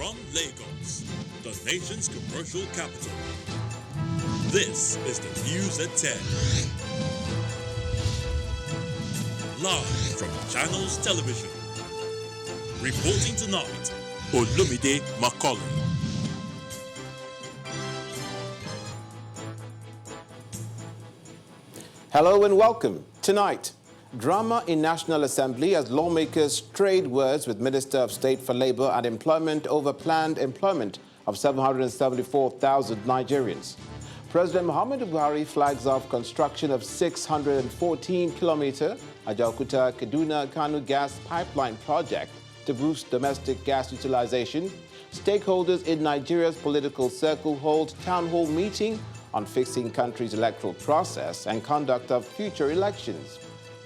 From Lagos, the nation's commercial capital. This is the News at 10. Live from Channels Television. Reporting tonight, Olumide Macaulay. Hello and welcome. Tonight, drama in National Assembly as lawmakers trade words with Minister of State for Labour and Employment over planned employment of 774,000 Nigerians. President Muhammadu Buhari flags off construction of 614-kilometre Ajaokuta-Kaduna-Kanu gas pipeline project to boost domestic gas utilization. Stakeholders in Nigeria's political circle hold town hall meeting on fixing country's electoral process and conduct of future elections.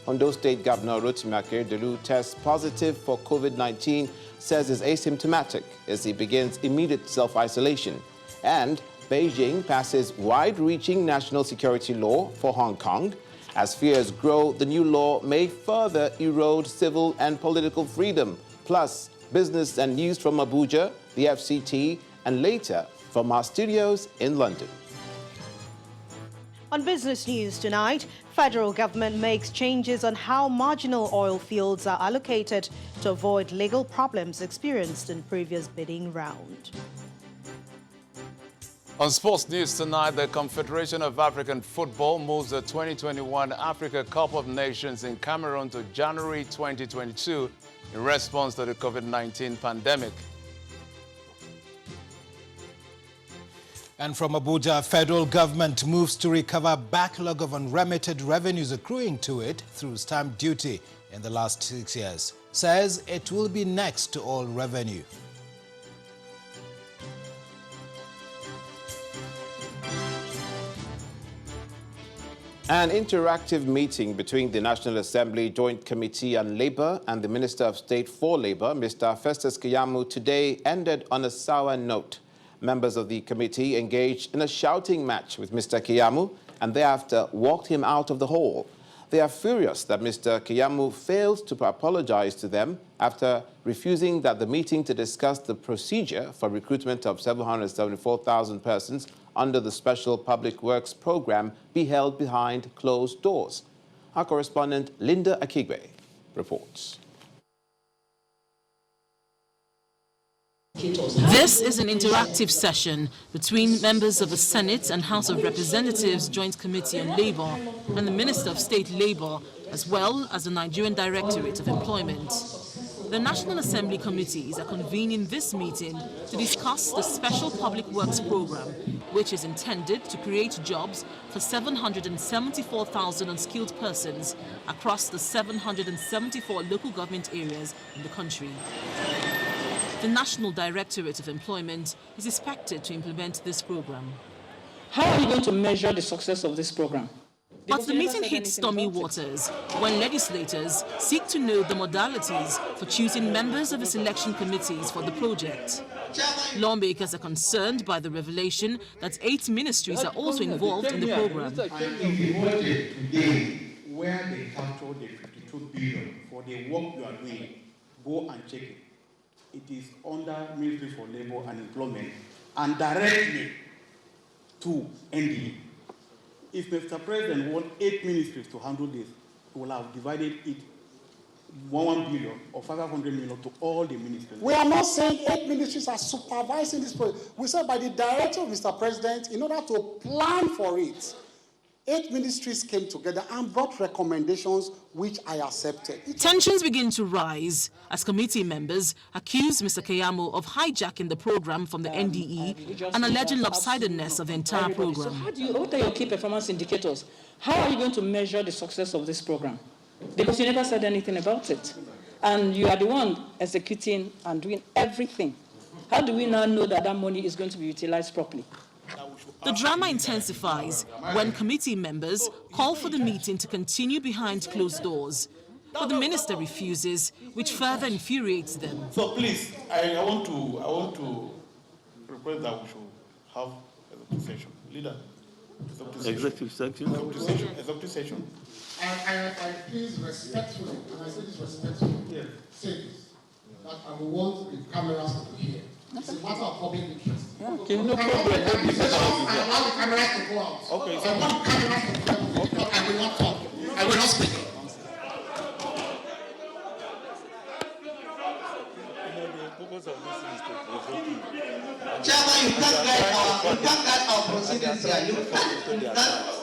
Ondo State Governor Rotimi Akeredolu tests positive for COVID-19, says is asymptomatic as he begins immediate self-isolation. And Beijing passes wide-reaching national security law for Hong Kong. As fears grow, the new law may further erode civil and political freedom. Plus, business and news from Abuja, the FCT, and later from our studios in London. On business news tonight, federal government makes changes on how marginal oil fields are allocated to avoid legal problems experienced in previous bidding round. On sports news tonight, the Confederation of African Football moves the 2021 Africa Cup of Nations in Cameroon to January 2022 in response to the COVID-19 pandemic. And from Abuja, federal government moves to recover backlog of unremitted revenues accruing to it through stamp duty in the last 6 years. Says it will be next to all revenue. An interactive meeting between the National Assembly Joint Committee on Labour and the Minister of State for Labour, Mr. Festus Keyamo, today ended on a sour note. Members of the committee engaged in a shouting match with Mr. Keyamo and thereafter walked him out of the hall. They are furious that Mr. Keyamo failed to apologize to them after refusing that the meeting to discuss the procedure for recruitment of 774,000 persons under the Special Public Works Program be held behind closed doors. Our correspondent Linda Akigbe reports. This is an interactive session between members of the Senate and House of Representatives Joint Committee on Labour and the Minister of State Labour, as well as the Nigerian Directorate of Employment. The National Assembly committees are convening this meeting to discuss the Special Public Works Program, which is intended to create jobs for 774,000 unskilled persons across the 774 local government areas in the country. The National Directorate of Employment is expected to implement this program. How are you going to measure the success of this program? But the meeting hit stormy waters when legislators seek to know the modalities for choosing members of the selection committees for the project. Lawmakers are concerned by the revelation that 8 ministries are also involved in the program. In the budget today, where they captured the 52 billion for the work you are doing, go and check it. It is under Ministry for Labour and Employment and directly to NDE. If Mr. President wants 8 ministries to handle this, he will have divided it 1 billion or 500 million to all the ministries. We are not saying 8 ministries are supervising this project. We said by the directive of Mr. President, in order to plan for it, 8 ministries came together and brought recommendations which I accepted. Tensions begin to rise as committee members accuse Mr. Keyamo of hijacking the program from the NDE and alleging lopsidedness of the entire program. So what are your key performance indicators? How are you going to measure the success of this program? Because you never said anything about it. And you are the one executing and doing everything. How do we now know that that money is going to be utilized properly? The drama intensifies when committee members call for the meeting to continue behind closed doors. But the minister refuses, which further infuriates them. So please, I want to request that we should have executive session. Leader, executive session. Executive session. I please respectfully, and I say this respectfully, say this, that I will want the cameras to hear. It's a matter of public interest. Okay, no problem. I allow the cameras to go out. Okay, I want the cameras to go out. Okay. I will not talk. I will not speak. Chairman, you can't guide our proceedings here. You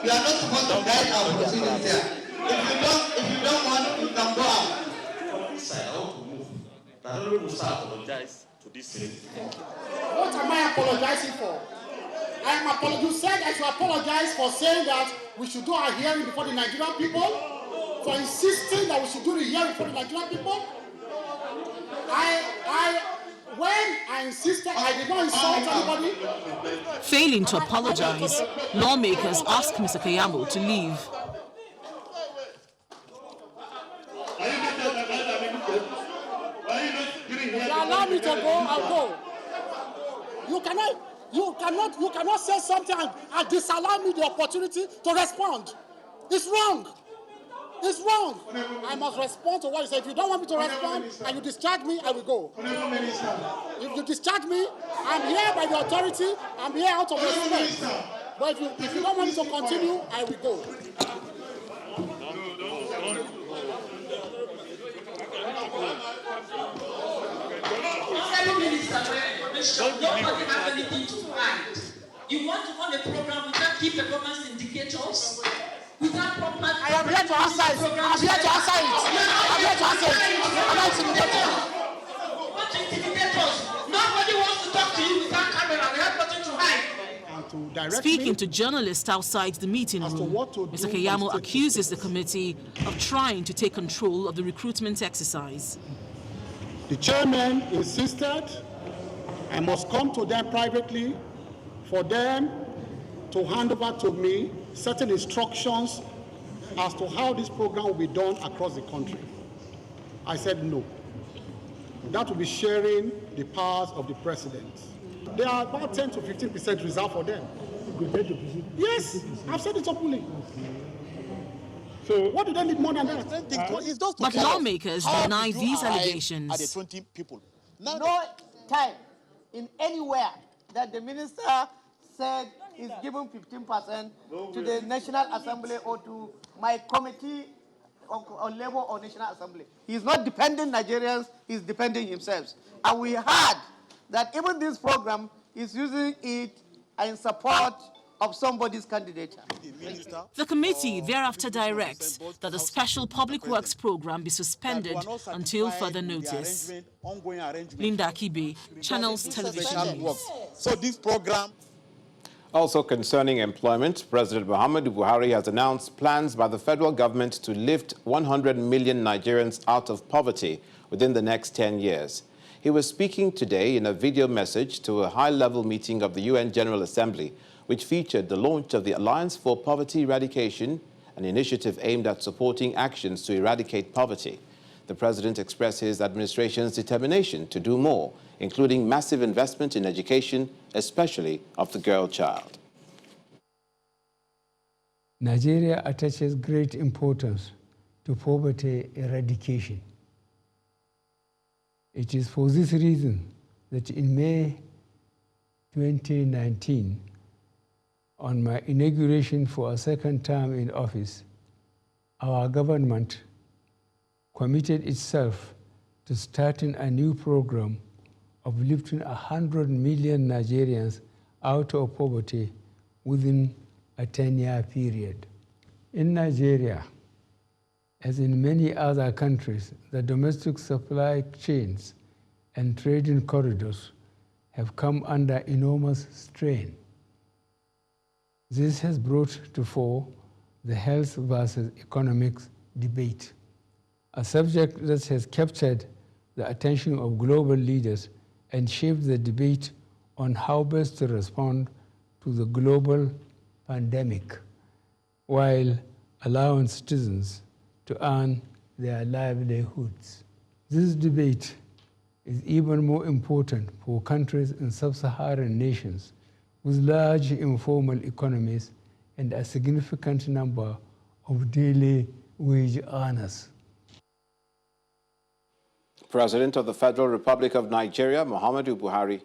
are not supposed to guide our proceedings here. If you don't want, you can go out. Apologize to this city. What am I apologizing for? I am apologizing. You said I should apologize for saying that we should do our hearing before the Nigerian people, for insisting that we should do the hearing before the Nigerian people. When I insisted, I did not insult anybody. Failing to apologize, lawmakers asked Mr. Keyamo to leave. If you allow me to go, I'll go. You cannot say something and disallow me the opportunity to respond. It's wrong. It's wrong. I must respond to what you say. If you don't want me to respond and you discharge me, I will go. If you discharge me, I'm here by the authority. I'm here out of respect. But if you don't want me to continue, I will go. Nobody has anything to hide. You want to run a program without key performance indicators? Without proper... I am here to answer it. I'm here to answer it. I'm here to answer it. I'm not intimidated. What indicators? Nobody wants to talk to you without camera. We have nothing to hide. Speaking to journalists outside the meeting room, Mr. Keyamo accuses the committee of trying to take control of the recruitment exercise. The chairman insisted I must come to them privately for them to hand over to me certain instructions as to how this program will be done across the country. I said no. That will be sharing the powers of the president. There are about 10 to 15% reserved for them. Yes, I've said it openly. So what do they need more than that? But lawmakers deny these allegations. No time in anywhere that the minister said is given 15% to the National Assembly or to my committee on Labour or National Assembly. He's not depending Nigerians, he's depending himself. And we heard that even this program is using it in support of somebody's candidature. The committee thereafter directs that the Special Public Works program be suspended until further notice. Linda Akibe, Channels Television News. So this program... Also concerning employment, President Muhammadu Buhari has announced plans by the federal government to lift 100 million Nigerians out of poverty within the next 10 years. He was speaking today in a video message to a high-level meeting of the UN General Assembly, which featured the launch of the Alliance for Poverty Eradication, an initiative aimed at supporting actions to eradicate poverty. The president expressed his administration's determination to do more, including massive investment in education, especially of the girl child. Nigeria attaches great importance to poverty eradication. It is for this reason that in May 2019, on my inauguration for a second term in office, our government committed itself to starting a new program of lifting 100 million Nigerians out of poverty within a 10-year period. In Nigeria, as in many other countries, the domestic supply chains and trading corridors have come under enormous strain. This has brought to fore the health versus economics debate, a subject that has captured the attention of global leaders and shaped the debate on how best to respond to the global pandemic while allowing citizens to earn their livelihoods. This debate is even more important for countries in sub-Saharan nations with large informal economies and a significant number of daily wage earners. President of the Federal Republic of Nigeria, Muhammadu Buhari,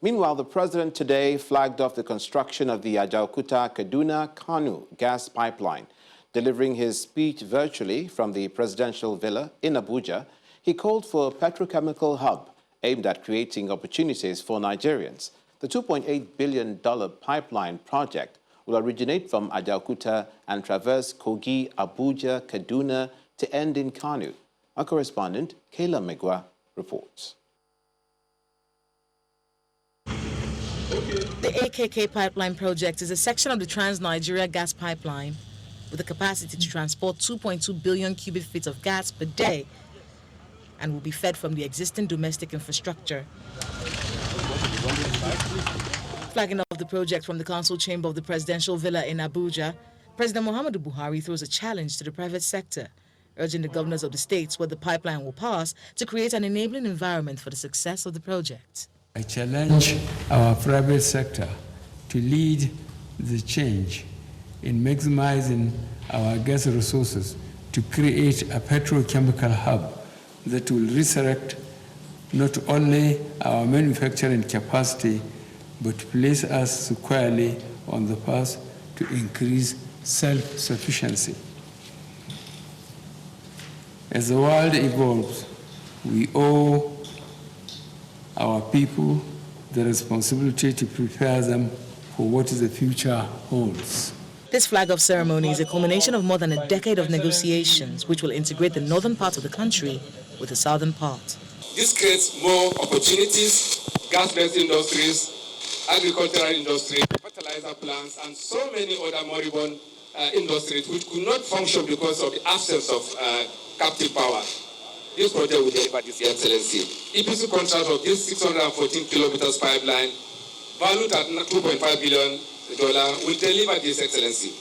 Meanwhile, the president today flagged off the construction of the Ajaokuta-Kaduna-Kano gas pipeline. Delivering his speech virtually from the presidential villa in Abuja, he called for a petrochemical hub aimed at creating opportunities for Nigerians. The $2.8 billion pipeline project will originate from Ajaokuta and traverse Kogi, Abuja, Kaduna to end in Kano. Our correspondent, Kayla Megwa, reports. The AKK pipeline project is a section of the Trans-Nigeria gas pipeline with the capacity to transport 2.2 billion cubic feet of gas per day and will be fed from the existing domestic infrastructure. Flagging off the project from the council chamber of the presidential villa in Abuja, President Muhammadu Buhari throws a challenge to the private sector, urging the governors of the states where the pipeline will pass to create an enabling environment for the success of the project. I challenge our private sector to lead the change in maximizing our gas resources to create a petrochemical hub that will resurrect not only our manufacturing capacity but place us squarely on the path to increase self-sufficiency. As the world evolves, we owe our people the responsibility to prepare them for what the future holds. This flag-off ceremony is a culmination of more than a decade of negotiations which will integrate the northern part of the country with the southern part. This creates more opportunities, gas-based industries, agricultural industry, fertilizer plants, and so many other moribund industries which could not function because of the absence of captive power. This project will deliver this, Your Excellency. EPC contract of this 614 kilometers pipeline, valued at $2.5 billion, will deliver this, Excellency,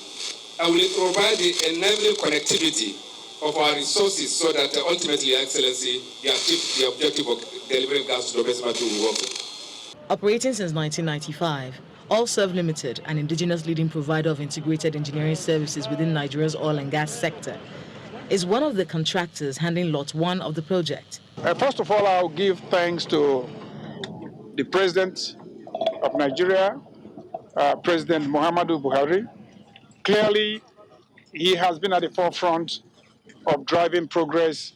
and will provide the enabling connectivity of our resources so that ultimately, Your Excellency, the objective of delivering gas to the domestic market will work. Operating since 1995, Allserve Limited, an indigenous leading provider of integrated engineering services within Nigeria's oil and gas sector, is one of the contractors handling Lot 1 of the project. First of all, I'll give thanks to the President of Nigeria, President Muhammadu Buhari. Clearly, he has been at the forefront of driving progress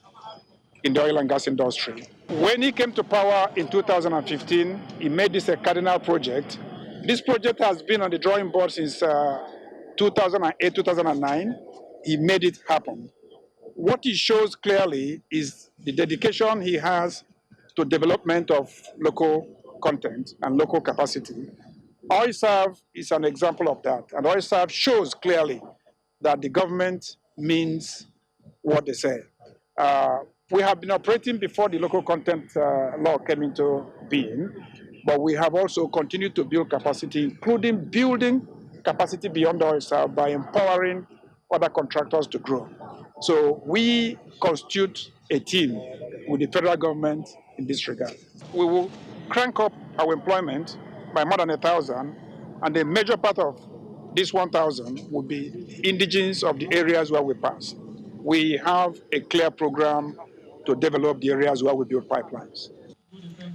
in the oil and gas industry. When he came to power in 2015, he made this a cardinal project. This project has been on the drawing board since 2008, 2009. He made it happen. What he shows clearly is the dedication he has to development of local content and local capacity. Allserve is an example of that, and Allserve shows clearly that the government means what they say. We have been operating before the local content law came into being, but we have also continued to build capacity, including building capacity beyond Allserve by empowering other contractors to grow. So we constitute a team with the federal government in this regard. We will crank up our employment by more than 1,000, and a major part of this 1,000 will be indigenes of the areas where we pass. We have a clear program to develop the areas where we build pipelines.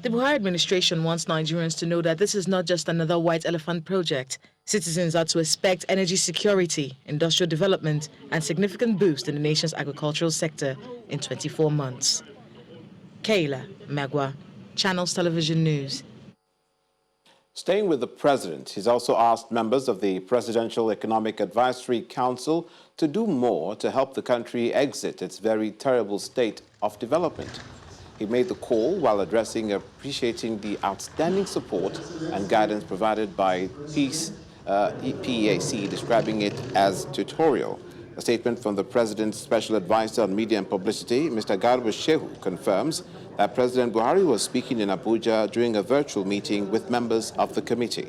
The Buhari administration wants Nigerians to know that this is not just another white elephant project. Citizens are to expect energy security, industrial development, and significant boost in the nation's agricultural sector in 24 months. Kayla Megwa, Channels Television News. Staying with the president, he's also asked members of the Presidential Economic Advisory Council to do more to help the country exit its very terrible state of development. He made the call while appreciating the outstanding support and guidance provided by PEAC, describing it as tutorial. A statement from the President's Special Advisor on Media and Publicity, Mr. Garba Shehu, confirms that President Buhari was speaking in Abuja during a virtual meeting with members of the committee.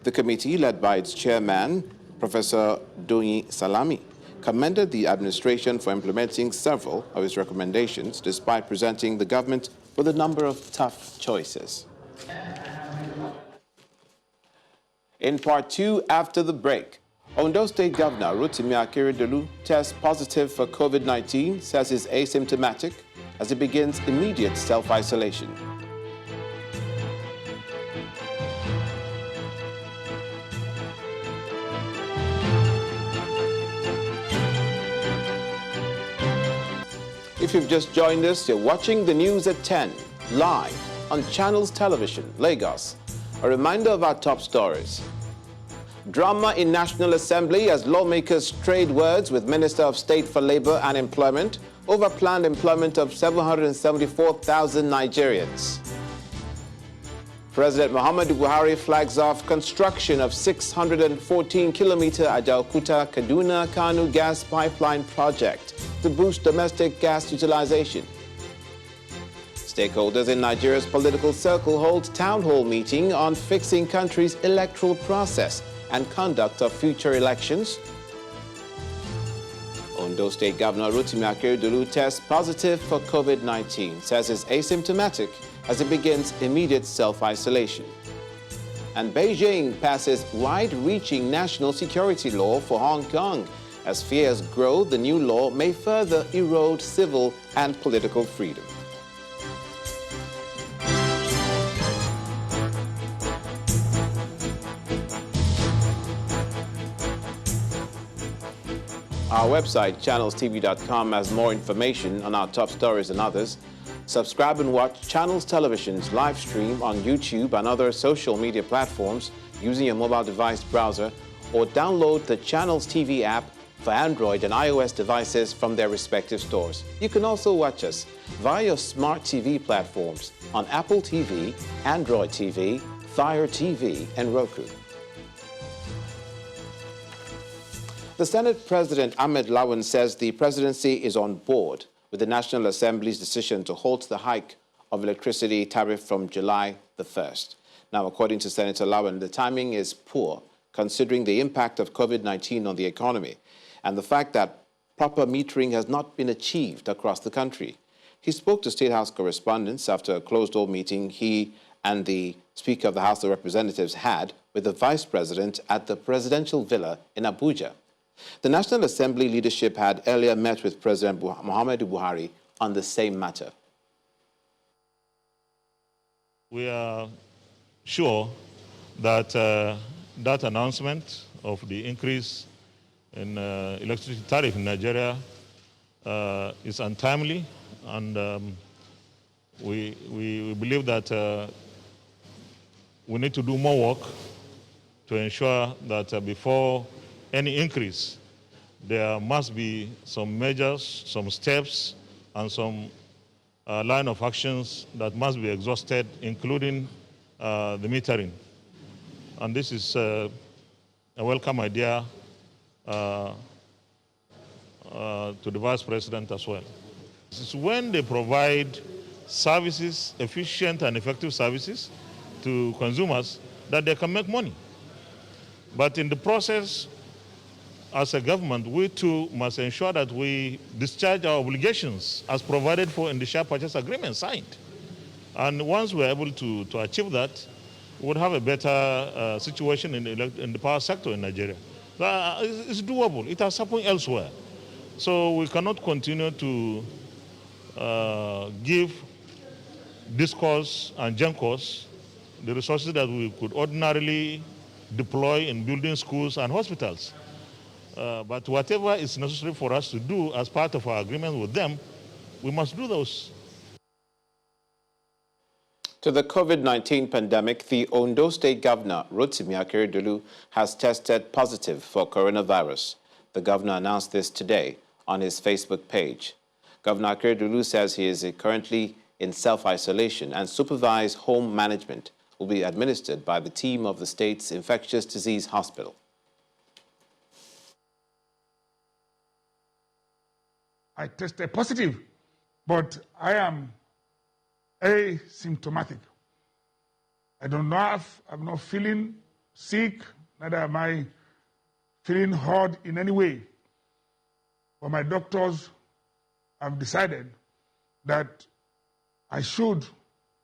The committee, led by its chairman, Professor Doyin Salami, commended the administration for implementing several of its recommendations, despite presenting the government with a number of tough choices. In part two, after the break, Ondo State Governor Rotimi Akeredolu tests positive for COVID-19, says he's asymptomatic as he begins immediate self-isolation. If you've just joined us, you're watching the news at 10, live on Channels Television, Lagos. A reminder of our top stories. Drama in National Assembly as lawmakers trade words with Minister of State for Labor and Employment over planned employment of 774,000 Nigerians. President Muhammadu Buhari flags off construction of 614-kilometer Ajaokuta-Kaduna-Kanu gas pipeline project to boost domestic gas utilization. Stakeholders in Nigeria's political circle hold town hall meeting on fixing country's electoral process and conduct of future elections. Ondo State Governor Rotimi Akeredolu tests positive for COVID-19, says is asymptomatic as it begins immediate self-isolation. And Beijing passes wide-reaching national security law for Hong Kong. As fears grow, the new law may further erode civil and political freedom. Our website, channelstv.com, has more information on our top stories and others. Subscribe and watch Channels Television's live stream on YouTube and other social media platforms using your mobile device browser, or download the Channels TV app for Android and iOS devices from their respective stores. You can also watch us via your smart TV platforms on Apple TV, Android TV, Fire TV, and Roku. The Senate President Ahmed Lawan says the presidency is on board with the National Assembly's decision to halt the hike of electricity tariff from July the 1st. Now, according to Senator Lawan, the timing is poor considering the impact of COVID-19 on the economy and the fact that proper metering has not been achieved across the country. He spoke to State House correspondents after a closed-door meeting he and the Speaker of the House of Representatives had with the Vice President at the presidential villa in Abuja. The National Assembly leadership had earlier met with President Muhammadu Buhari on the same matter. We are sure that that announcement of the increase in electricity tariff in Nigeria is untimely, and we believe that we need to do more work to ensure that before any increase, there must be some measures, some steps, and some line of actions that must be exhausted, including the metering. And this is a welcome idea to the Vice President as well. This is when they provide services, efficient and effective services to consumers, that they can make money. But in the process, as a government, we too must ensure that we discharge our obligations as provided for in the share purchase agreement signed. And once we're able to achieve that, we would have a better situation in the power sector in Nigeria. It's doable. It has happened elsewhere. So we cannot continue to give discourse and GENCOS the resources that we could ordinarily deploy in building schools and hospitals. But whatever is necessary for us to do as part of our agreement with them, we must do those. To the COVID-19 pandemic, the Ondo State Governor, Rotimi Akeredolu, has tested positive for coronavirus. The governor announced this today on his Facebook page. Governor Akeredolu says he is currently in self-isolation, and supervised home management will be administered by the team of the state's infectious disease hospital. I tested positive, but I am asymptomatic. I'm not feeling sick, neither am I feeling hot in any way. But my doctors have decided that I should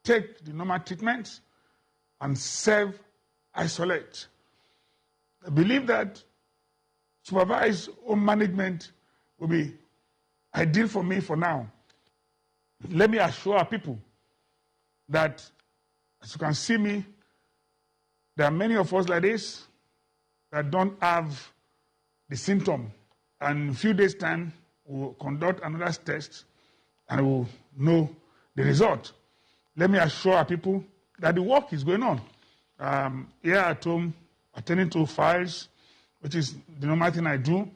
take the normal treatments and self-isolate. I believe that supervised home management will be ideal for me for now. Let me assure people that, as you can see me, there are many of us like this that don't have the symptom. And in a few days' time, we'll conduct another test and we'll know the result. Let me assure our people that the work is going on. Here at home, attending to files, which is the normal thing I do,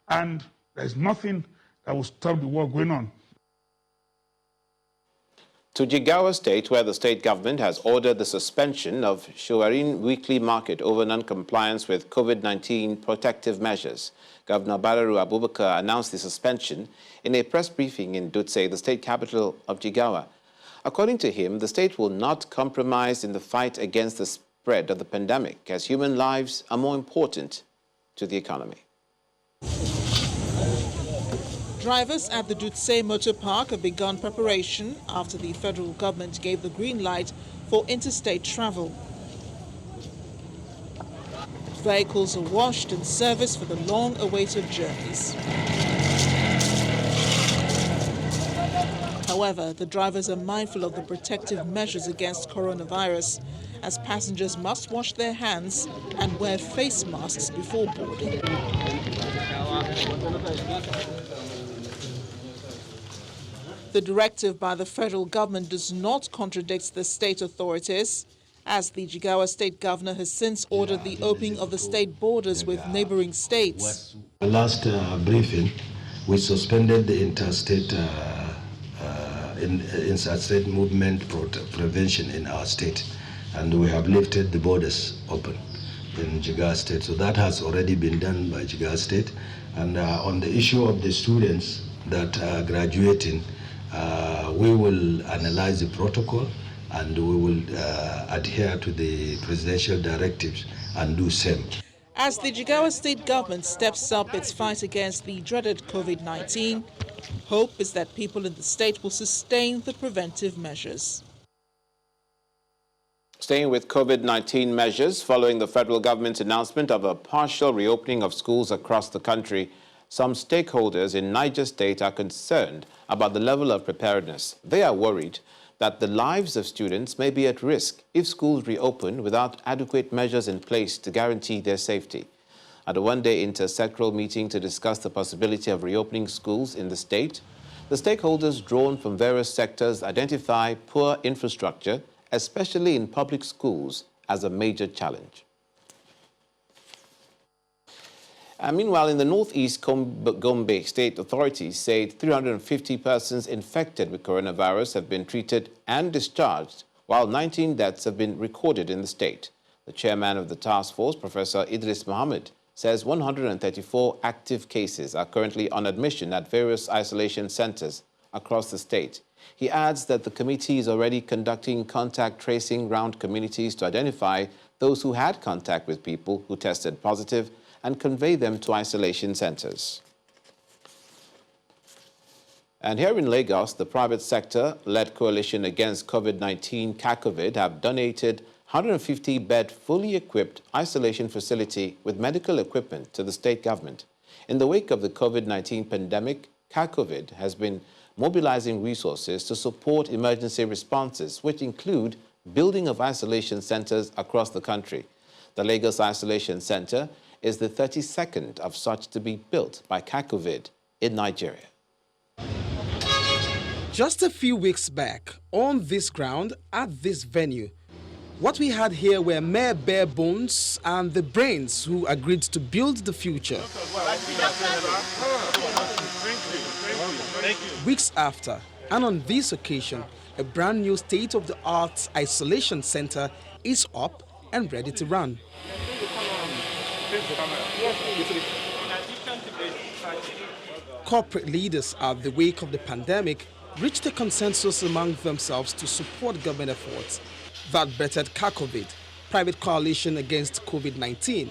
and there's nothing that will stop the work going on. To Jigawa State, where the state government has ordered the suspension of Shuarin weekly market over non-compliance with COVID-19 protective measures. Governor Badaru Abubakar announced the suspension in a press briefing in Dutse, the state capital of Jigawa. According to him, the state will not compromise in the fight against the spread of the pandemic, as human lives are more important to the economy. Drivers at the Dutse Motor Park have begun preparation after the federal government gave the green light for interstate travel. Vehicles are washed and serviced for the long-awaited journeys. However, the drivers are mindful of the protective measures against coronavirus, as passengers must wash their hands and wear face masks before boarding. The directive by the federal government does not contradict the state authorities, as the Jigawa state governor has since ordered the opening of the state borders with neighboring states. The last briefing, we suspended the interstate movement prevention in our state, and we have lifted the borders open in Jigawa state. So that has already been done by Jigawa state. And on the issue of the students that are graduating, we will analyze the protocol and we will adhere to the presidential directives and do same. As the Jigawa state government steps up its fight against the dreaded COVID-19, hope is that people in the state will sustain the preventive measures. Staying with COVID-19 measures, following the federal government's announcement of a partial reopening of schools across the country, some stakeholders in Niger State are concerned about the level of preparedness. They are worried that the lives of students may be at risk if schools reopen without adequate measures in place to guarantee their safety. At a one-day intersectoral meeting to discuss the possibility of reopening schools in the state, the stakeholders drawn from various sectors identify poor infrastructure, especially in public schools, as a major challenge. Meanwhile, in the northeast Gombe, state authorities say 350 persons infected with coronavirus have been treated and discharged, while 19 deaths have been recorded in the state. The chairman of the task force, Professor Idris Mohammed, says 134 active cases are currently on admission at various isolation centers across the state. He adds that the committee is already conducting contact tracing around communities to identify those who had contact with people who tested positive and convey them to isolation centers. And here in Lagos, the private sector-led coalition against COVID-19, CACOVID, have donated 150-bed fully equipped isolation facility with medical equipment to the state government. In the wake of the COVID-19 pandemic, CACOVID has been mobilizing resources to support emergency responses, which include building of isolation centers across the country. The Lagos Isolation Center is the 32nd of such to be built by CACOVID in Nigeria. Just a few weeks back, on this ground, at this venue, what we had here were mere bare bones and the brains who agreed to build the future. Weeks after, and on this occasion, a brand new state-of-the-art isolation center is up and ready to run. Corporate leaders at the wake of the pandemic reached a consensus among themselves to support government efforts that bettered CACOVID, private coalition against COVID-19.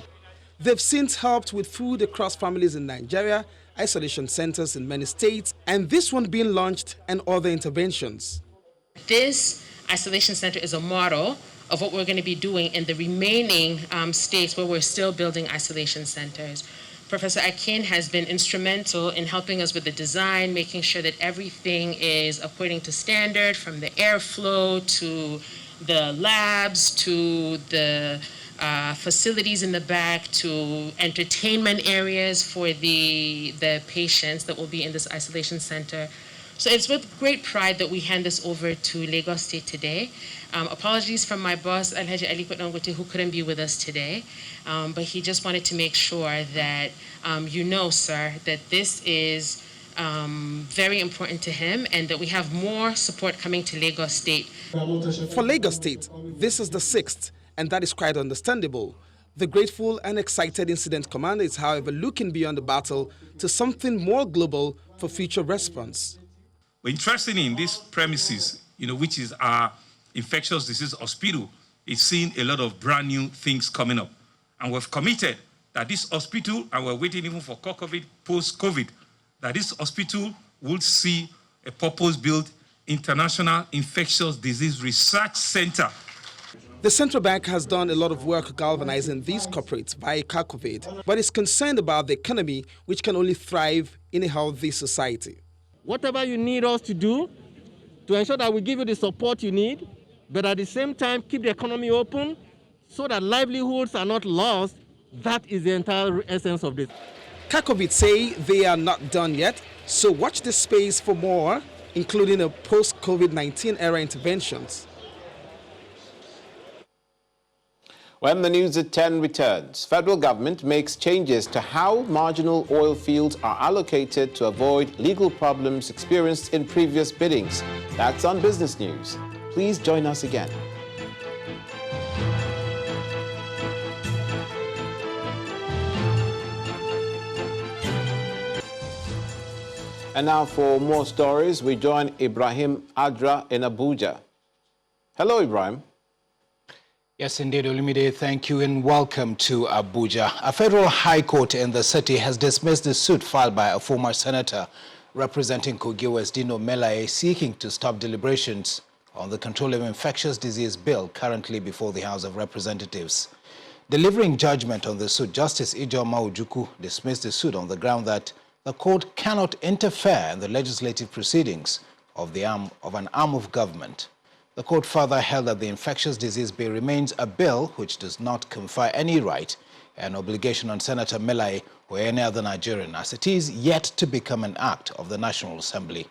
They've since helped with food across families in Nigeria, isolation centers in many states, and this one being launched and other interventions. This isolation center is a model of what we're going to be doing in the remaining states where we're still building isolation centers. Professor Akin has been instrumental in helping us with the design, making sure that everything is according to standard, from the airflow to the labs to the facilities in the back to entertainment areas for the patients that will be in this isolation center. So it's with great pride that we hand this over to Lagos State today. Apologies from my boss, Alhaji Aliko Dangote, who couldn't be with us today, but he just wanted to make sure that you know, sir, that this is very important to him and that we have more support coming to Lagos State. For Lagos State, this is the 6th, and that is quite understandable. The grateful and excited incident commander is, however, looking beyond the battle to something more global for future response. We're interested in these premises, which is our infectious disease hospital, is seeing a lot of brand new things coming up. And we've committed that this hospital, and we're waiting even for COVID, post-COVID, that this hospital will see a purpose-built international infectious disease research center. The central bank has done a lot of work galvanizing these corporates via CACOVID, but is concerned about the economy, which can only thrive in a healthy society. Whatever you need us to do to ensure that we give you the support you need, but at the same time keep the economy open so that livelihoods are not lost, that is the entire essence of this. CACOVID say they are not done yet, so watch this space for more, including a post-COVID-19 era interventions. When the news at 10 returns, federal government makes changes to how marginal oil fields are allocated to avoid legal problems experienced in previous biddings. That's on Business News. Please join us again. And now for more stories, we join Ibrahim Adra in Abuja. Hello, Ibrahim. Yes, indeed, Olumide, thank you and welcome to Abuja. A federal high court in the city has dismissed the suit filed by a former senator representing Kogi West, Dino Melaye, seeking to stop deliberations on the Control of Infectious Disease Bill currently before the House of Representatives. Delivering judgment on the suit, Justice Ijeoma Ojukwu dismissed the suit on the ground that the court cannot interfere in the legislative proceedings of an arm of government. The court further held that the Infectious Disease Bill remains a bill which does not confer any right and obligation on Senator Melaye or any other Nigerian, as it is yet to become an act of the National Assembly.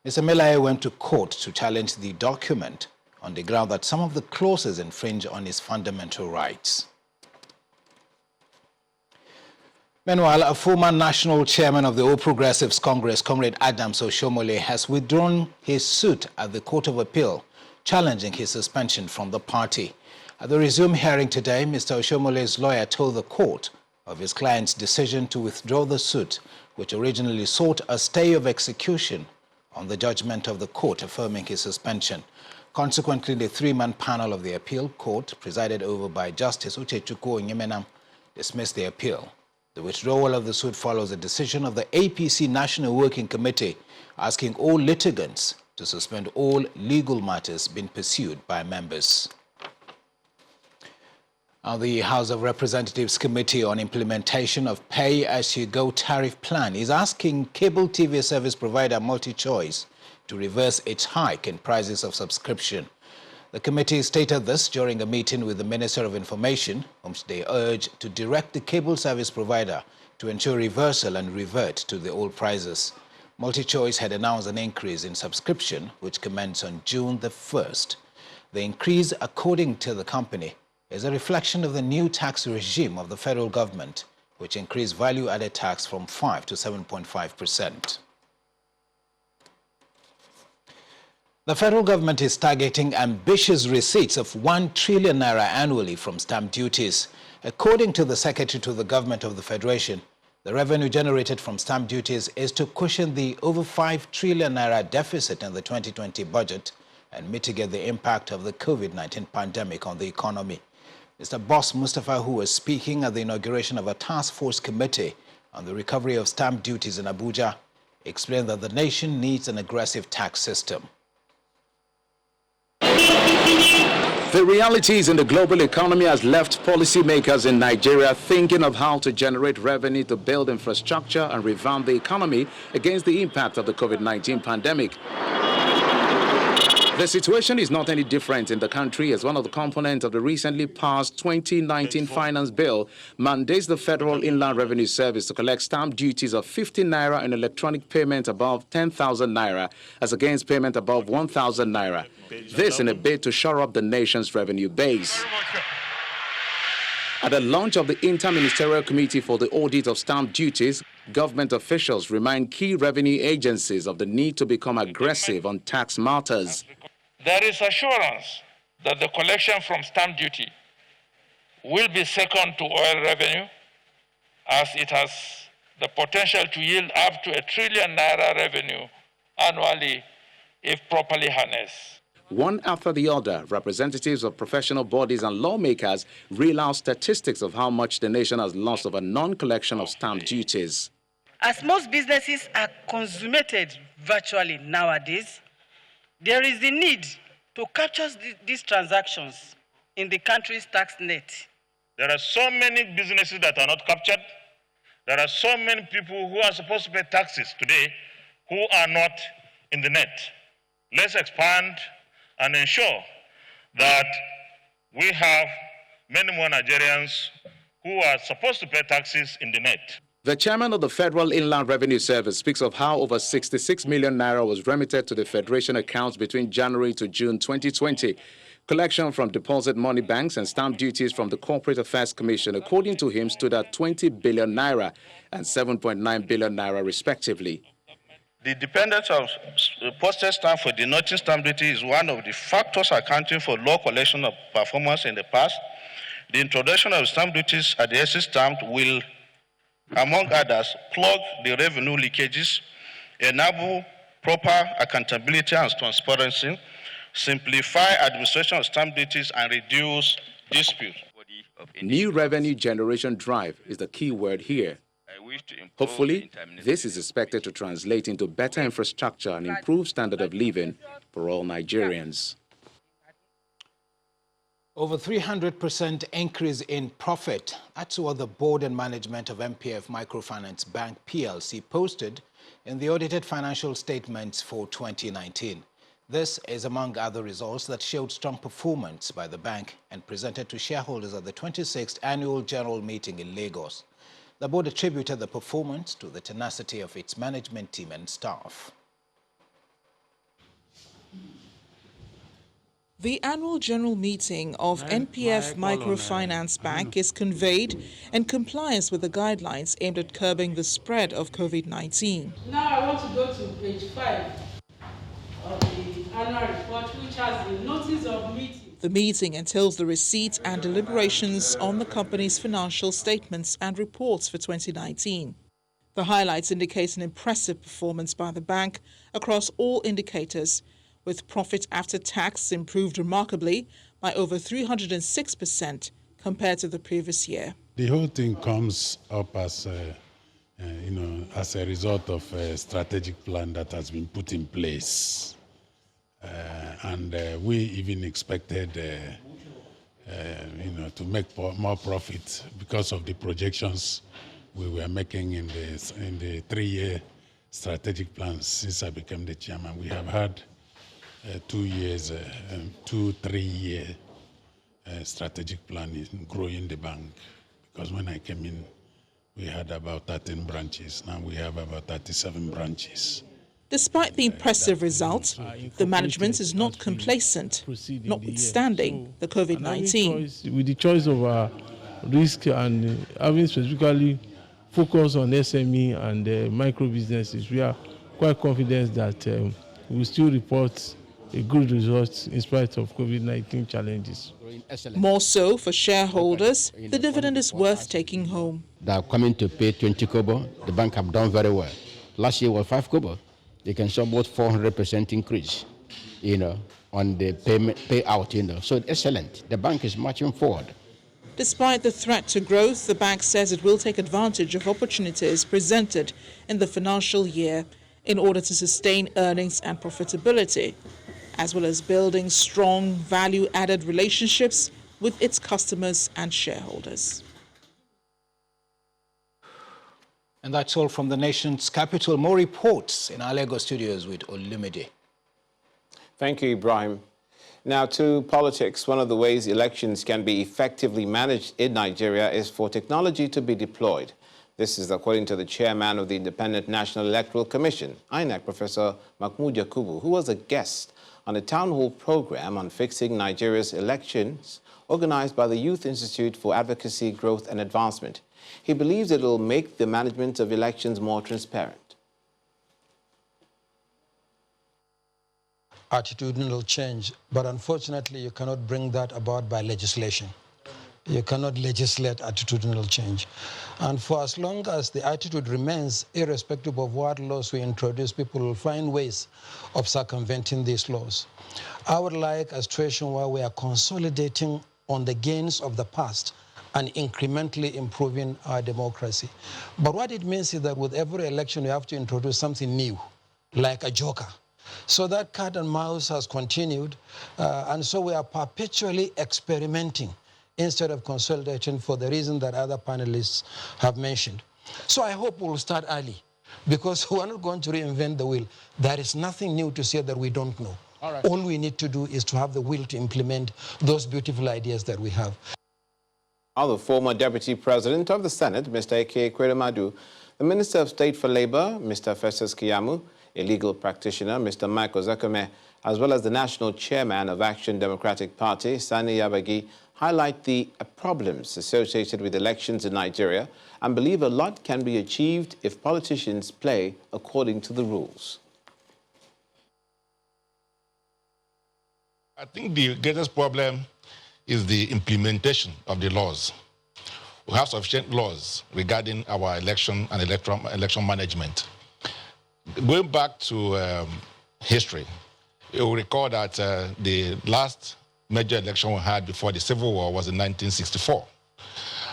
Mr. Melaye went to court to challenge the document on the ground that some of the clauses infringe on his fundamental rights. Meanwhile, a former national chairman of the All Progressives Congress, Comrade Adams Oshomole, has withdrawn his suit at the Court of Appeal, challenging his suspension from the party. At the resumed hearing today, Mr. Oshomole's lawyer told the court of his client's decision to withdraw the suit, which originally sought a stay of execution on the judgment of the court affirming his suspension. Consequently, the three-man panel of the appeal court, presided over by Justice Uchechukwu Onyemenam, dismissed the appeal. The withdrawal of the suit follows a decision of the APC National Working Committee asking all litigants to suspend all legal matters being pursued by members. Now, the House of Representatives Committee on Implementation of Pay-As-You-Go tariff plan is asking cable TV service provider MultiChoice to reverse its hike in prices of subscription. The committee stated this during a meeting with the Minister of Information, whom they urged to direct the cable service provider to ensure reversal and revert to the old prices. MultiChoice had announced an increase in subscription, which commenced on June the 1st. The increase, according to the company, is a reflection of the new tax regime of the federal government, which increased value-added tax from 5 to 7.5%. The federal government is targeting ambitious receipts of 1 trillion naira annually from stamp duties. According to the Secretary to the Government of the Federation, the revenue generated from stamp duties is to cushion the over 5 trillion naira deficit in the 2020 budget and mitigate the impact of the COVID-19 pandemic on the economy. Mr. Boss Mustafa, who was speaking at the inauguration of a task force committee on the recovery of stamp duties in Abuja, explained that the nation needs an aggressive tax system. The realities in the global economy has left policymakers in Nigeria thinking of how to generate revenue to build infrastructure and revamp the economy against the impact of the COVID-19 pandemic. The situation is not any different in the country, as one of the components of the recently passed 2019 Finance Bill mandates the Federal Inland Revenue Service to collect stamp duties of 50 naira and electronic payment above 10,000 naira as against payment above 1,000 naira. This in a bid to shore up the nation's revenue base. At the launch of the Interministerial Committee for the Audit of Stamp Duties, government officials remind key revenue agencies of the need to become aggressive on tax matters. There is assurance that the collection from stamp duty will be second to oil revenue, as it has the potential to yield up to 1 trillion naira revenue annually if properly harnessed. One after the other, representatives of professional bodies and lawmakers reel out statistics of how much the nation has lost over non-collection of stamp duties. As most businesses are consummated virtually nowadays, there is the need to capture these transactions in the country's tax net. There are so many businesses that are not captured. There are so many people who are supposed to pay taxes today who are not in the net. Let's expand and ensure that we have many more Nigerians who are supposed to pay taxes in the net. The chairman of the Federal Inland Revenue Service speaks of how over 66 million naira was remitted to the Federation accounts between January to June 2020. Collection from deposit money banks and stamp duties from the Corporate Affairs Commission, according to him, stood at 20 billion naira and 7.9 billion naira respectively. The dependence of postage stamp for denoting stamp duty is one of the factors accounting for low collection of performance in the past. The introduction of stamp duties at the excise stamp will, among others, plug the revenue leakages, enable proper accountability and transparency, simplify administration of stamp duties, and reduce dispute. New revenue generation drive is the key word here. Hopefully, this is expected to translate into better infrastructure and improved standard of living for all Nigerians. Over 300% increase in profit. That's what the board and management of MPF Microfinance Bank PLC posted in the audited financial statements for 2019. This is among other results that showed strong performance by the bank and presented to shareholders at the 26th Annual General Meeting in Lagos. The board attributed the performance to the tenacity of its management team and staff. The annual general meeting of NPF Microfinance Bank is conveyed in compliance with the guidelines aimed at curbing the spread of COVID-19. Now I want to go to page 5 of the annual report, which has the notice of meeting. The meeting entails the receipt and deliberations on the company's financial statements and reports for 2019. The highlights indicate an impressive performance by the bank across all indicators, with profit after tax improved remarkably by over 306% compared to the previous year. The whole thing comes up as as a result of a strategic plan that has been put in place. And we even expected, to make more profit because of the projections we were making in the 3-year strategic plan since I became the chairman. We have had 3-year strategic plan in growing the bank, because when I came in, we had about 13 branches. Now we have about 37 branches. Despite the impressive results, the management is not complacent, notwithstanding the COVID-19. With the choice of our risk and having specifically focused on SME and micro businesses, we are quite confident that we will still report a good result in spite of COVID-19 challenges. More so for shareholders, the dividend is worth taking home. They are coming to pay 20 kobo. The bank have done very well. Last year was 5 kobo. They can show about 400% increase, on the payout, So excellent. The bank is marching forward. Despite the threat to growth, the bank says it will take advantage of opportunities presented in the financial year in order to sustain earnings and profitability, as well as building strong value-added relationships with its customers and shareholders. And that's all from the nation's capital. More reports in our Lagos studios with Olumide. Thank you, Ibrahim. Now to politics. One of the ways elections can be effectively managed in Nigeria is for technology to be deployed. This is according to the chairman of the Independent National Electoral Commission, INEC, Professor Mahmoud Yakubu, who was a guest on a town hall program on fixing Nigeria's elections organized by the Youth Institute for Advocacy, Growth and Advancement. He believes it will make the management of elections more transparent. Attitudinal change, but unfortunately you cannot bring that about by legislation. You cannot legislate attitudinal change. And for as long as the attitude remains, irrespective of what laws we introduce, people will find ways of circumventing these laws. I would like a situation where we are consolidating on the gains of the past and incrementally improving our democracy. But what it means is that with every election, we have to introduce something new, like a joker. So that cat and mouse has continued, and so we are perpetually experimenting instead of consolidating for the reason that other panelists have mentioned. So I hope we'll start early, because we're not going to reinvent the wheel. There is nothing new to say that we don't know. All we need to do is to have the will to implement those beautiful ideas that we have. The former Deputy President of the Senate, Mr. Eke Ekweremadu, the Minister of State for Labor, Mr. Festus Keyamo, a legal practitioner, Mr. Michael Zekome, as well as the National Chairman of Action Democratic Party, Sani Yabagi, highlight the problems associated with elections in Nigeria and believe a lot can be achieved if politicians play according to the rules. I think the greatest problem is the implementation of the laws. We have sufficient laws regarding our election and election management. Going back to history, you will recall that the last major election we had before the Civil War was in 1964.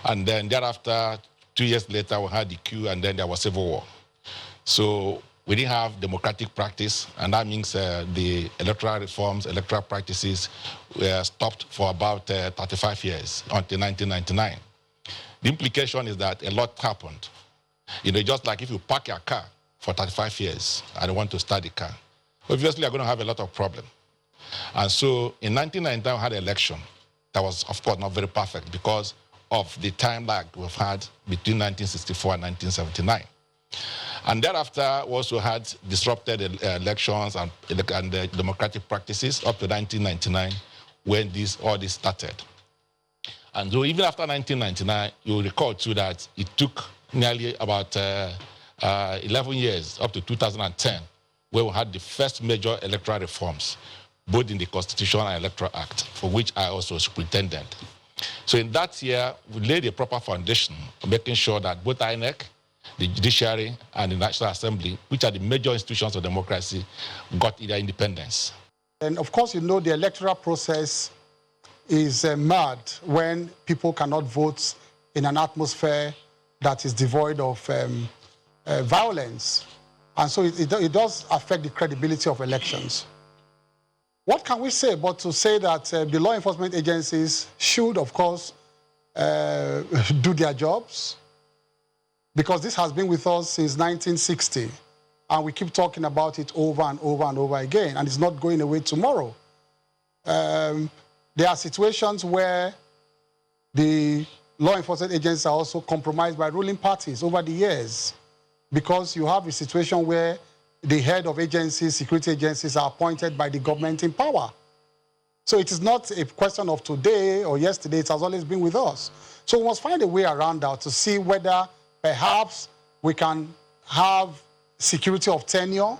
And then thereafter, 2 years later, we had the coup, and then there was Civil War. So we didn't have democratic practice, and that means the electoral reforms, electoral practices were stopped for about 35 years until 1999. The implication is that a lot happened. You know, just like if you park your car for 35 years and want to start the car, obviously you're going to have a lot of problems. And so in 1999, we had an election that was, of course, not very perfect because of the time lag we've had between 1964 and 1979. And thereafter, we also had disrupted elections and democratic practices up to 1999 when all this started. And so even after 1999, you'll recall too that it took nearly about 11 years, up to 2010, where we had the first major electoral reforms, both in the Constitution and Electoral Act, for which I also was superintendent. So in that year, we laid a proper foundation for making sure that both INEC, the judiciary, and the National Assembly, which are the major institutions of democracy, got their independence. And of course, you know, the electoral process is mad when people cannot vote in an atmosphere that is devoid of violence. And so it does affect the credibility of elections. What can we say but to say that the law enforcement agencies should, of course, do their jobs? Because this has been with us since 1960, and we keep talking about it over and over and over again, and it's not going away tomorrow. There are situations where the law enforcement agencies are also compromised by ruling parties over the years, because you have a situation where the head of agencies, security agencies, are appointed by the government in power. So it is not a question of today or yesterday, it has always been with us. So we must find a way around that to see whether perhaps we can have security of tenure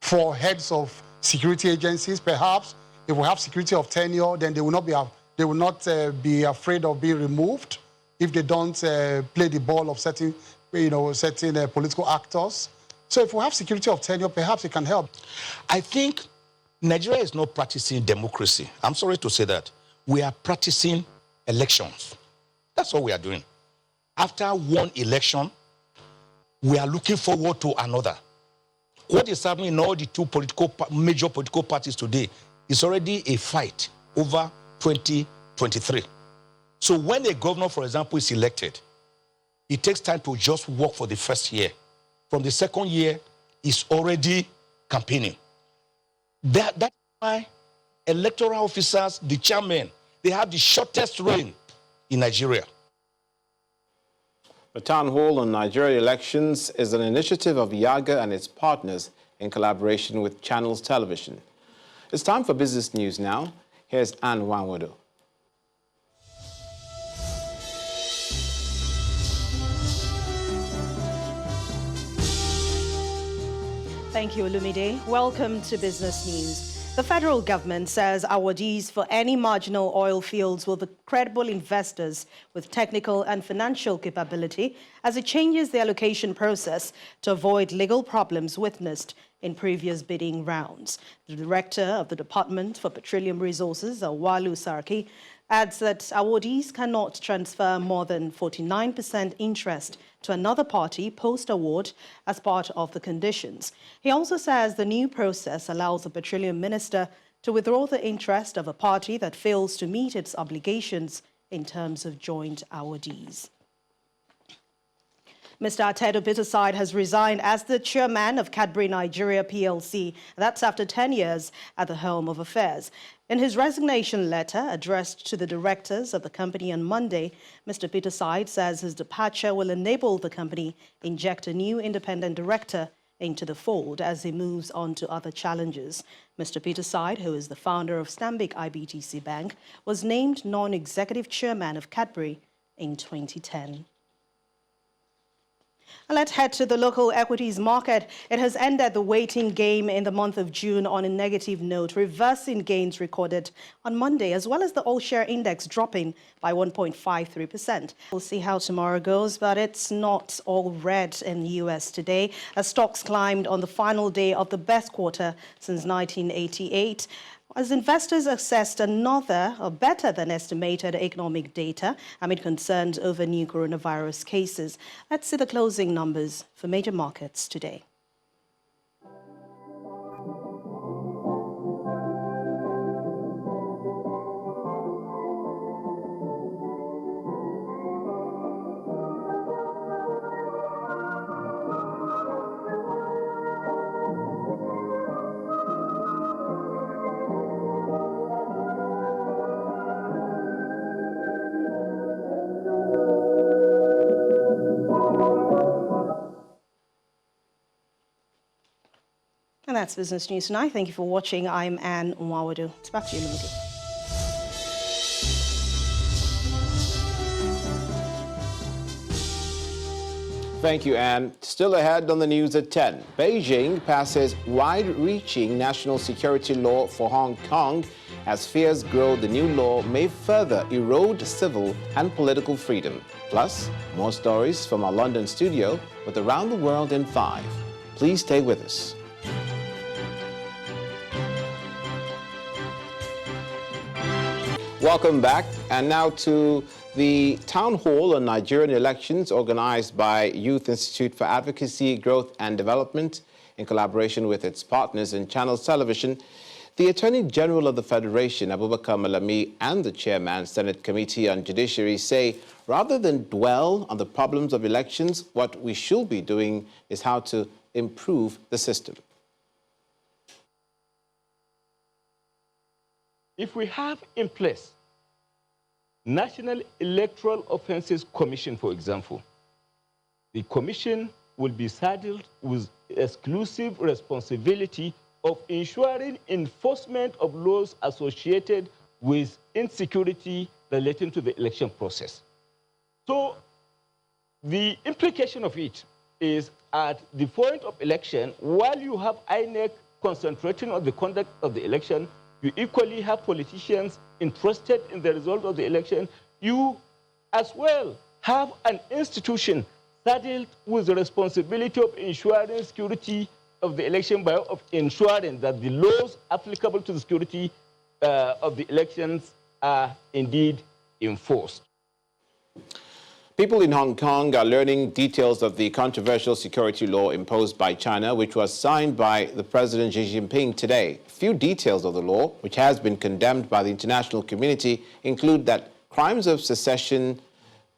for heads of security agencies. Perhaps if we have security of tenure, then they will not be afraid of being removed if they don't play the ball of certain political actors. So if we have security of tenure, perhaps it can help. I think Nigeria is not practicing democracy. I'm sorry to say that. We are practicing elections. That's what we are doing. After one election, we are looking forward to another. What is happening in all the two major political parties today is already a fight over 2023. So when a governor, for example, is elected, it takes time to just work for the first year. From the second year, he's already campaigning. That's why electoral officers, the chairman, they have the shortest reign in Nigeria. The Town Hall on Nigeria Elections is an initiative of Yaga and its partners in collaboration with Channels Television. It's time for business news now. Here's Anne Wanwado. Thank you, Olumide. Welcome to Business News. The federal government says awardees for any marginal oil fields will be credible investors with technical and financial capability as it changes the allocation process to avoid legal problems witnessed in previous bidding rounds. The director of the Department for Petroleum Resources, Awalu Sarki, adds that awardees cannot transfer more than 49% interest to another party post-award as part of the conditions. He also says the new process allows the petroleum minister to withdraw the interest of a party that fails to meet its obligations in terms of joint awardees. Mr. Atedo Bitterside has resigned as the chairman of Cadbury Nigeria PLC. That's after 10 years at the helm of affairs. In his resignation letter addressed to the directors of the company on Monday, Mr. Bitterside says his departure will enable the company inject a new independent director into the fold as he moves on to other challenges. Mr. Bitterside, who is the founder of Stanbic IBTC Bank, was named non-executive chairman of Cadbury in 2010. Let's head to the local equities market. It has ended the waiting game in the month of June on a negative note, reversing gains recorded on Monday, as well as the all-share index dropping by 1.53%. We'll see how tomorrow goes, but it's not all red in the U.S. today, as stocks climbed on the final day of the best quarter since 1988. As investors assessed another or better than estimated economic data amid concerns over new coronavirus cases. Let's see the closing numbers for major markets today. And that's Business News Tonight. Thank you for watching. I'm Anne Nwawadu. It's back to you, Lumidi. Thank you, Anne. Still ahead on the news at 10. Beijing passes wide-reaching national security law for Hong Kong. As fears grow, the new law may further erode civil and political freedom. Plus, more stories from our London studio with Around the World in 5. Please stay with us. Welcome back, and now to the Town Hall on Nigerian Elections organized by Youth Institute for Advocacy, Growth and Development in collaboration with its partners in Channels Television. The Attorney General of the Federation, Abubakar Malami, and the Chairman, Senate Committee on Judiciary say rather than dwell on the problems of elections, what we should be doing is how to improve the system. If we have in place National Electoral Offences Commission, for example, the commission will be saddled with exclusive responsibility of ensuring enforcement of laws associated with insecurity relating to the election process. So the implication of it is at the point of election, while you have INEC concentrating on the conduct of the election, you equally have politicians interested in the result of the election. You as well have an institution saddled with the responsibility of ensuring security of the election by of ensuring that the laws applicable to the security of the elections are indeed enforced. People in Hong Kong are learning details of the controversial security law imposed by China, which was signed by the President Xi Jinping today. Few details of the law, which has been condemned by the international community, include that crimes of secession,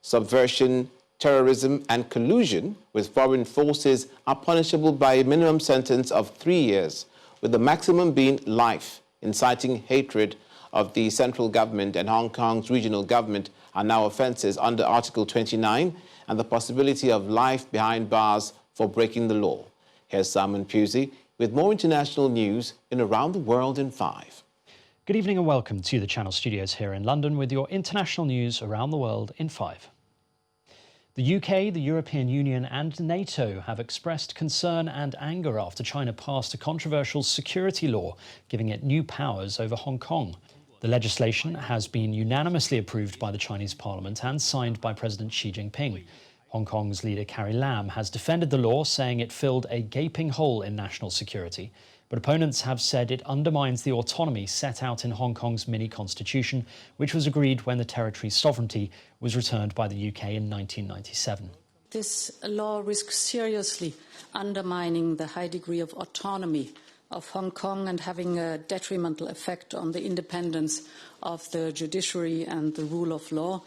subversion, terrorism, and collusion with foreign forces are punishable by a minimum sentence of 3 years, with the maximum being life. Inciting hatred of the central government and Hong Kong's regional government are now offences under Article 29 and the possibility of life behind bars for breaking the law. Here's Simon Pusey with more international news in Around the World in 5. Good evening and welcome to the Channel Studios here in London with your international news around the world in 5. The UK, the European Union and NATO have expressed concern and anger after China passed a controversial security law giving it new powers over Hong Kong. The legislation has been unanimously approved by the Chinese parliament and signed by President Xi Jinping. Hong Kong's leader Carrie Lam has defended the law, saying it filled a gaping hole in national security. But opponents have said it undermines the autonomy set out in Hong Kong's mini-constitution, which was agreed when the territory's sovereignty was returned by the UK in 1997. This law risks seriously undermining the high degree of autonomy of Hong Kong and having a detrimental effect on the independence of the judiciary and the rule of law,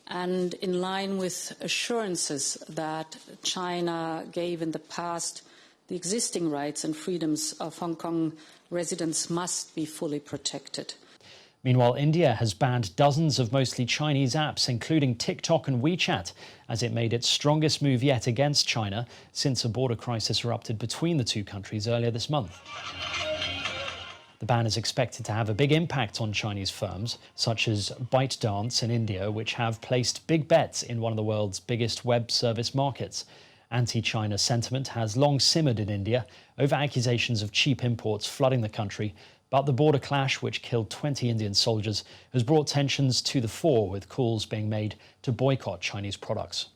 and in line with assurances that China gave in the past, the existing rights and freedoms of Hong Kong residents must be fully protected. Meanwhile, India has banned dozens of mostly Chinese apps, including TikTok and WeChat, as it made its strongest move yet against China since a border crisis erupted between the two countries earlier this month. The ban is expected to have a big impact on Chinese firms, such as ByteDance in India, which have placed big bets in one of the world's biggest web service markets. Anti-China sentiment has long simmered in India over accusations of cheap imports flooding the country, but the border clash, which killed 20 Indian soldiers, has brought tensions to the fore, with calls being made to boycott Chinese products.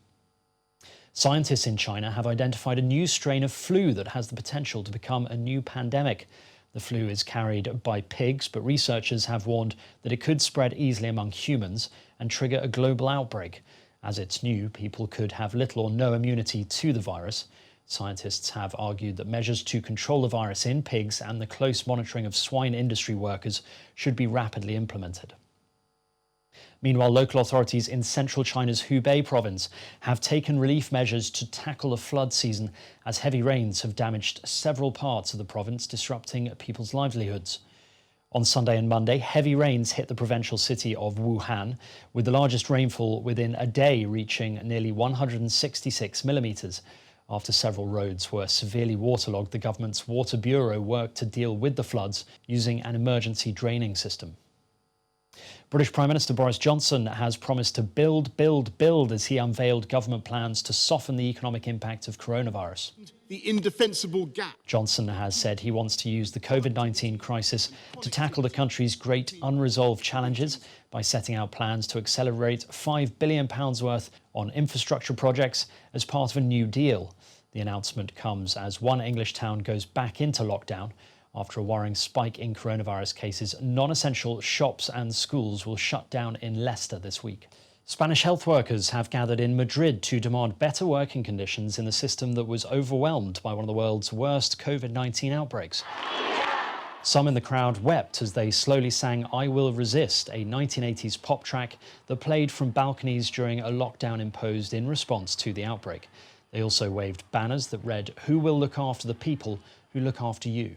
Scientists in China have identified a new strain of flu that has the potential to become a new pandemic. The flu is carried by pigs, but researchers have warned that it could spread easily among humans and trigger a global outbreak. As it's new, people could have little or no immunity to the virus. Scientists have argued that measures to control the virus in pigs and the close monitoring of swine industry workers should be rapidly implemented. Meanwhile, local authorities in central China's Hubei province have taken relief measures to tackle the flood season as heavy rains have damaged several parts of the province, disrupting people's livelihoods. On Sunday and Monday, heavy rains hit the provincial city of Wuhan, with the largest rainfall within a day reaching nearly 166 millimetres. After several roads were severely waterlogged, the government's Water Bureau worked to deal with the floods using an emergency draining system. British Prime Minister Boris Johnson has promised to build as he unveiled government plans to soften the economic impact of coronavirus. The indefensible gap. Johnson has said he wants to use the COVID-19 crisis to tackle the country's great unresolved challenges by setting out plans to accelerate £5 billion worth on infrastructure projects as part of a new deal. The announcement comes as one English town goes back into lockdown. After a worrying spike in coronavirus cases, non-essential shops and schools will shut down in Leicester this week. Spanish health workers have gathered in Madrid to demand better working conditions in the system that was overwhelmed by one of the world's worst COVID-19 outbreaks. Some in the crowd wept as they slowly sang I Will Resist, a 1980s pop track that played from balconies during a lockdown imposed in response to the outbreak. They also waved banners that read, "Who will look after the people who look after you?"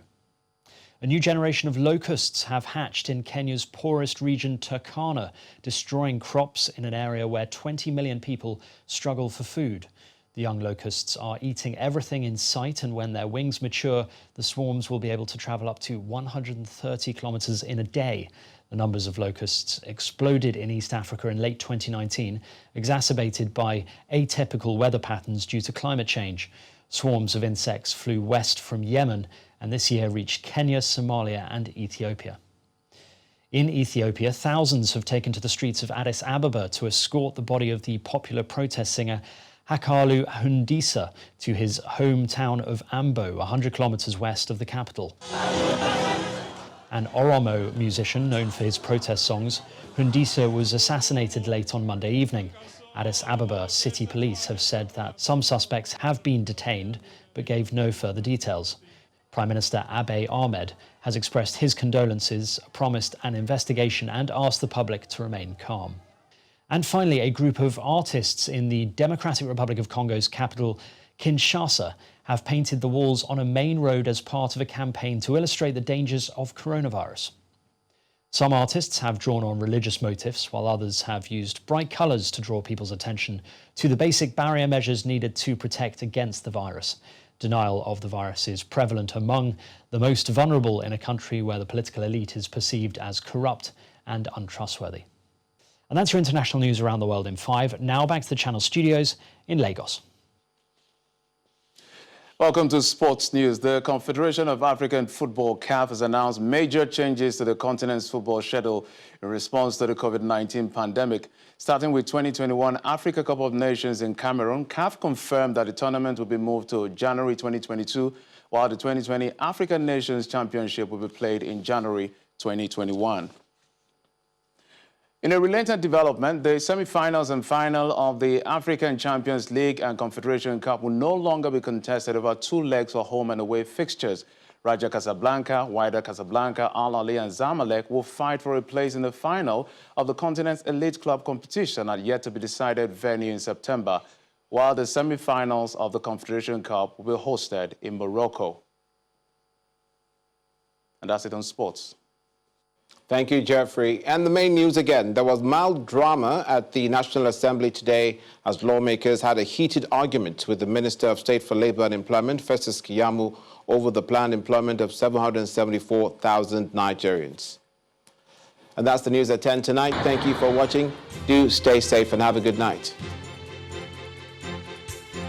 A new generation of locusts have hatched in Kenya's poorest region, Turkana, destroying crops in an area where 20 million people struggle for food. The young locusts are eating everything in sight, and when their wings mature, the swarms will be able to travel up to 130 kilometers in a day. The numbers of locusts exploded in East Africa in late 2019, exacerbated by atypical weather patterns due to climate change. Swarms of insects flew west from Yemen and this year reached Kenya, Somalia and Ethiopia. In Ethiopia, thousands have taken to the streets of Addis Ababa to escort the body of the popular protest singer Hakalu Hundisa to his hometown of Ambo, 100 kilometers west of the capital. An Oromo musician known for his protest songs, Hundisa was assassinated late on Monday evening. Addis Ababa city police have said that some suspects have been detained, but gave no further details. Prime Minister Abiy Ahmed has expressed his condolences, promised an investigation and asked the public to remain calm. And finally, a group of artists in the Democratic Republic of Congo's capital, Kinshasa, have painted the walls on a main road as part of a campaign to illustrate the dangers of coronavirus. Some artists have drawn on religious motifs, while others have used bright colours to draw people's attention to the basic barrier measures needed to protect against the virus. Denial of the virus is prevalent among the most vulnerable in a country where the political elite is perceived as corrupt and untrustworthy. And that's your international news around the world in 5. Now back to the Channel studios in Lagos. Welcome to Sports News. The Confederation of African Football, CAF, has announced major changes to the continent's football schedule in response to the COVID-19 pandemic. Starting with 2021 Africa Cup of Nations in Cameroon, CAF confirmed that the tournament will be moved to January 2022, while the 2020 African Nations Championship will be played in January 2021. In a related development, the semi-finals and final of the African Champions League and Confederation Cup will no longer be contested over 2 legs for home and away fixtures. Raja Casablanca, Wydad Casablanca, Al Ahly and Zamalek will fight for a place in the final of the continent's elite club competition at yet to be decided venue in September, while the semi-finals of the Confederation Cup will be hosted in Morocco. And that's it on sports. Thank you, Jeffrey. And the main news again. There was mild drama at the National Assembly today as lawmakers had a heated argument with the Minister of State for Labour and Employment, Festus Keyamo, over the planned employment of 774,000 Nigerians. And that's the news at 10 tonight. Thank you for watching. Do stay safe and have a good night.